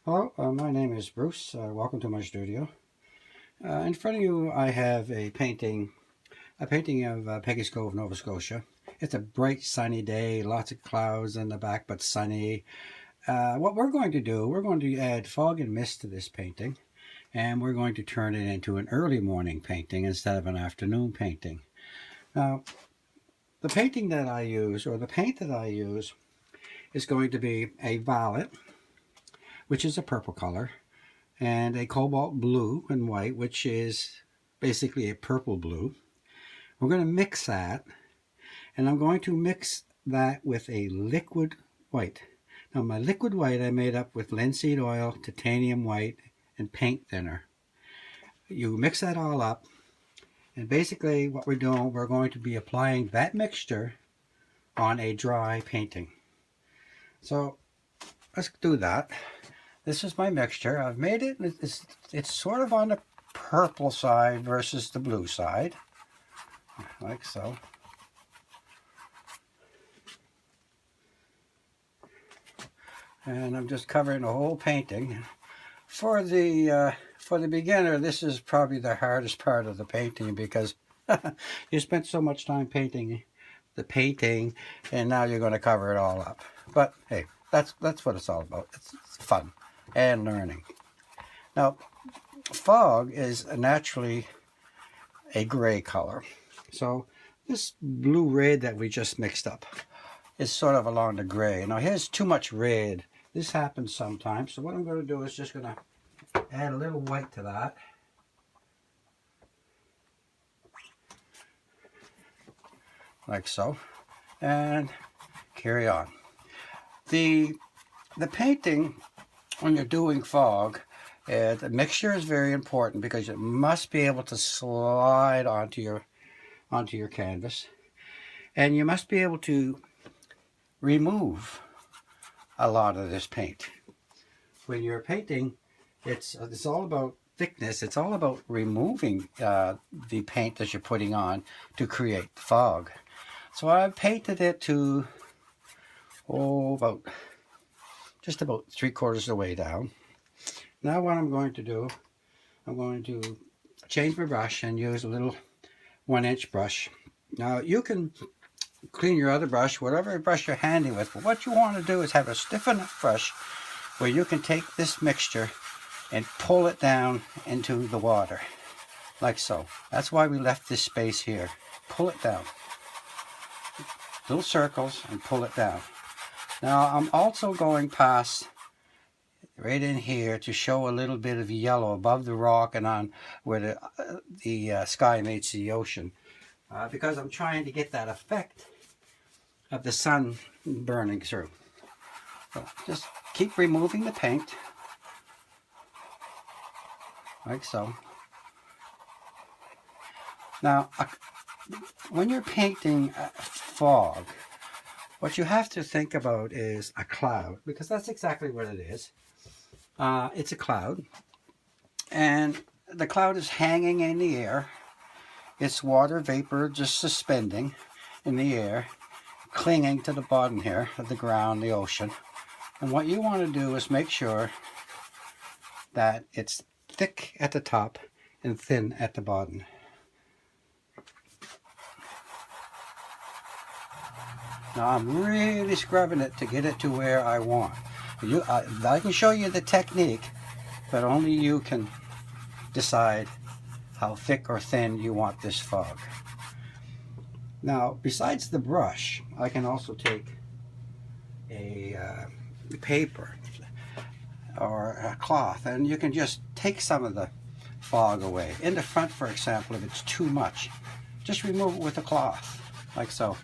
Hello, my name is Bruce. Welcome to my studio. In front of you, I have a painting of Peggy's Cove, Nova Scotia. It's a bright, sunny day, lots of clouds in the back, but sunny. What we're going to do, we're going to add fog and mist to this painting, and we're going to turn it into an early morning painting instead of an afternoon painting. Now, the painting that I use, or the paint that I use, is going to be a violet, which is a purple color, and a cobalt blue and white, which is basically a purple blue. We're going to mix that, and I'm going to mix that with a liquid white. Now, my liquid white I made up with linseed oil, titanium white, and paint thinner. You mix that all up, and basically what we're doing, we're going to be applying that mixture on a dry painting. So let's do that. This is my mixture. I've made it. It's sort of on the purple side versus the blue side, like so. And I'm just covering the whole painting. For the beginner, this is probably the hardest part of the painting because you spent so much time painting the painting, and now you're going to cover it all up. But hey, that's what it's all about. It's fun and learning. Now, fog is naturally a gray color. So this blue red that we just mixed up is sort of along the gray. Now here's too much red. This happens sometimes. So what I'm going to do is just going to add a little white to that. Like so. And carry on. The painting, when you're doing fog, the mixture is very important because it must be able to slide onto your canvas, and you must be able to remove a lot of this paint. When you're painting, it's all about thickness. It's all about removing the paint that you're putting on to create fog. So I've painted it to just about 3/4 of the way down. Now what I'm going to do, I'm going to change my brush and use a little 1-inch brush. Now you can clean your other brush, whatever brush you're handy with, but what you want to do is have a stiff enough brush where you can take this mixture and pull it down into the water, like so. That's why we left this space here. Pull it down. Little circles and pull it down. Now I'm also going past right in here to show a little bit of yellow above the rock and on where the sky meets the ocean, because I'm trying to get that effect of the sun burning through. So just keep removing the paint, like so. Now, when you're painting fog, what you have to think about is a cloud, because that's exactly what it is. It's a cloud, and the cloud is hanging in the air. It's water vapor just suspending in the air, clinging to the bottom here of the ground, the ocean. And what you want to do is make sure that it's thick at the top and thin at the bottom. Now I'm really scrubbing it to get it to where I want. I can show you the technique, but only you can decide how thick or thin you want this fog. Now, besides the brush, I can also take a paper or a cloth, and you can just take some of the fog away. In the front, for example, if it's too much, just remove it with a cloth, like so.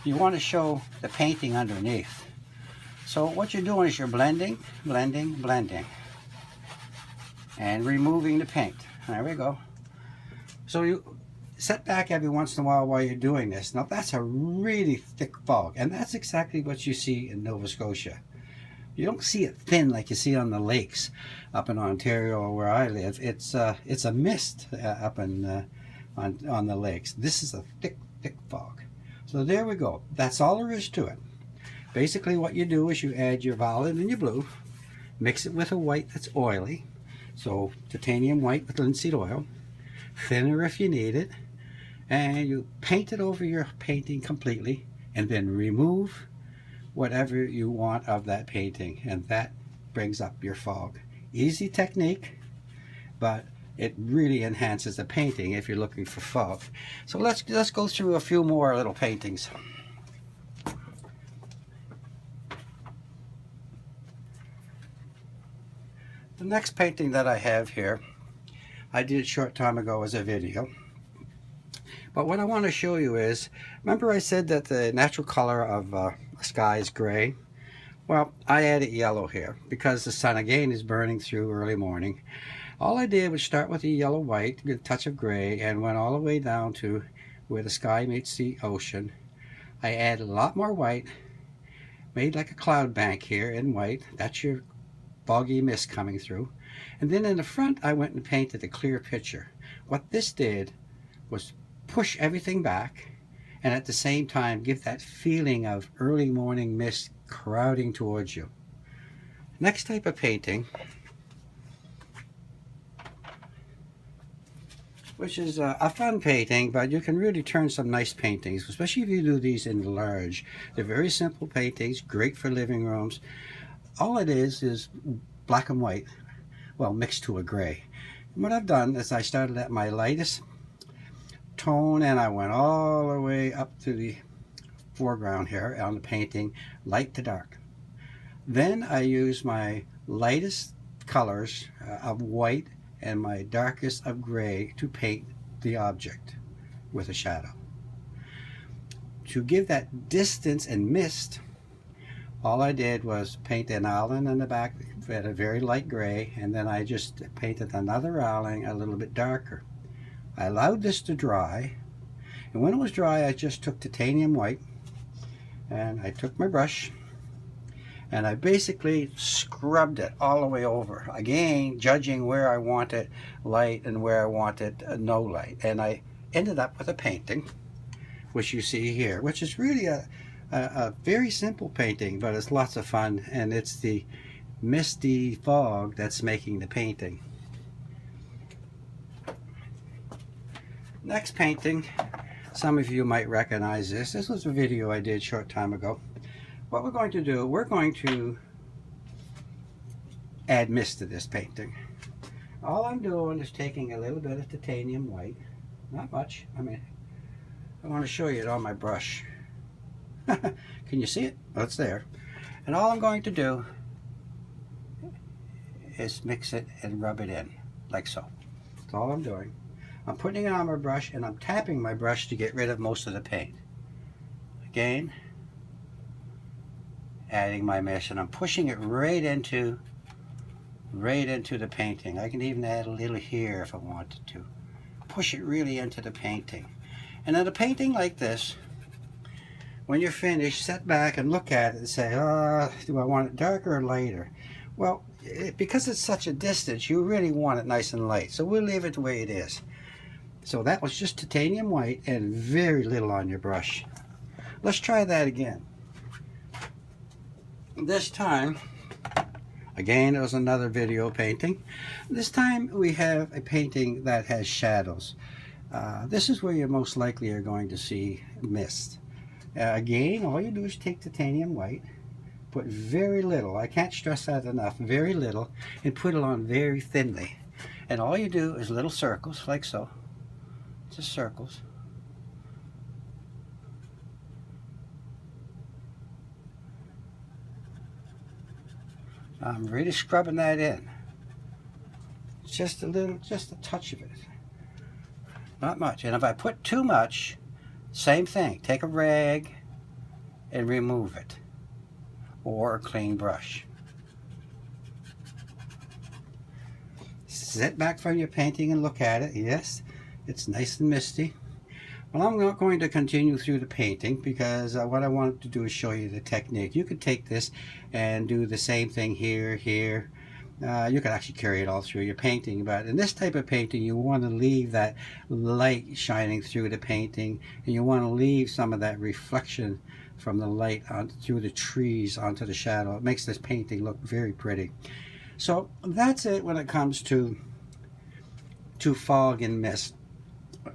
You want to show the painting underneath. So what you're doing is you're blending, blending, blending, and removing the paint. There we go. So you set back every once in a while you're doing this. Now that's a really thick fog, and that's exactly what you see in Nova Scotia. You don't see it thin like you see on the lakes up in Ontario or where I live. It's a mist up in on the lakes. This is a thick fog. So there we go. That's all there is to it. Basically what you do is you add your violet and your blue, mix it with a white that's oily, so titanium white with linseed oil, thinner if you need it, and you paint it over your painting completely, and then remove whatever you want of that painting, and that brings up your fog. Easy technique, but it really enhances the painting if you're looking for fog. So let's go through a few more little paintings. The next painting that I have here, I did a short time ago as a video. But what I want to show you is, remember I said that the natural color of the sky is gray? Well, I added yellow here because the sun again is burning through early morning. All I did was start with the yellow white, a touch of gray, and went all the way down to where the sky meets the ocean. I added a lot more white, made like a cloud bank here in white. That's your foggy mist coming through. And then in the front I went and painted a clear picture. What this did was push everything back and at the same time give that feeling of early morning mist crowding towards you. Next type of painting, which is a fun painting, but you can really turn some nice paintings, especially if you do these in large. They're very simple paintings, great for living rooms. All it is black and white, well, mixed to a gray. And what I've done is I started at my lightest tone and I went all the way up to the foreground here on the painting, light to dark. Then I used my lightest colors of white and my darkest of gray to paint the object with a shadow. To give that distance and mist, all I did was paint an island in the back at a very light gray, and then I just painted another island a little bit darker. I allowed this to dry, and when it was dry I just took titanium white and I took my brush and I basically scrubbed it all the way over, again judging where I wanted light and where I wanted no light, and I ended up with a painting which you see here, which is really a very simple painting, but it's lots of fun, and it's the misty fog that's making the painting. Next painting, some of you might recognize this. This was a video I did a short time ago. What we're going to do, we're going to add mist to this painting. All I'm doing is taking a little bit of titanium white, not much. I mean, I want to show you it on my brush. Can you see it? Oh, it's there. And all I'm going to do is mix it and rub it in, like so. That's all I'm doing. I'm putting it on my brush and I'm tapping my brush to get rid of most of the paint. Again, adding my mist, and I'm pushing it right into the painting. I can even add a little here if I wanted to. Push it really into the painting. And in a painting like this, when you're finished, sit back and look at it and say, oh, do I want it darker or lighter? Well, because it's such a distance, you really want it nice and light. So we'll leave it the way it is. So that was just titanium white and very little on your brush. Let's try that again. This time, again, it was another video painting. This time we have a painting that has shadows. This is where you most likely are going to see mist. Again, all you do is take titanium white, put very little, I can't stress that enough, very little, and put it on very thinly. And all you do is little circles, like so. Just circles. I'm really scrubbing that in. Just a little, just a touch of it. Not much. And if I put too much, same thing. Take a rag and remove it. Or a clean brush. Sit back from your painting and look at it. Yes, it's nice and misty. Well, I'm not going to continue through the painting because what I wanted to do is show you the technique. You could take this and do the same thing here, here. You could actually carry it all through your painting, but in this type of painting you want to leave that light shining through the painting, and you want to leave some of that reflection from the light on through the trees onto the shadow. It makes this painting look very pretty. So that's it when it comes to fog and mist.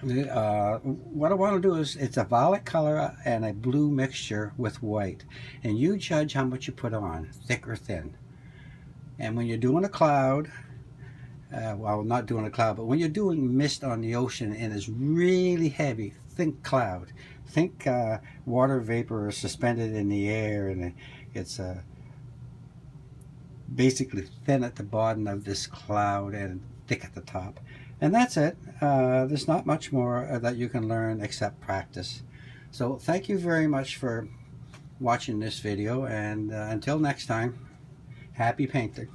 What I want to do is, it's a violet color and a blue mixture with white, and you judge how much you put on, thick or thin. And when you're doing a cloud, well, not doing a cloud, but when you're doing mist on the ocean and it's really heavy, think cloud. Think water vapor suspended in the air, and it's basically thin at the bottom of this cloud and thick at the top. And that's it. There's not much more that you can learn except practice. So thank you very much for watching this video, and until next time, happy painting.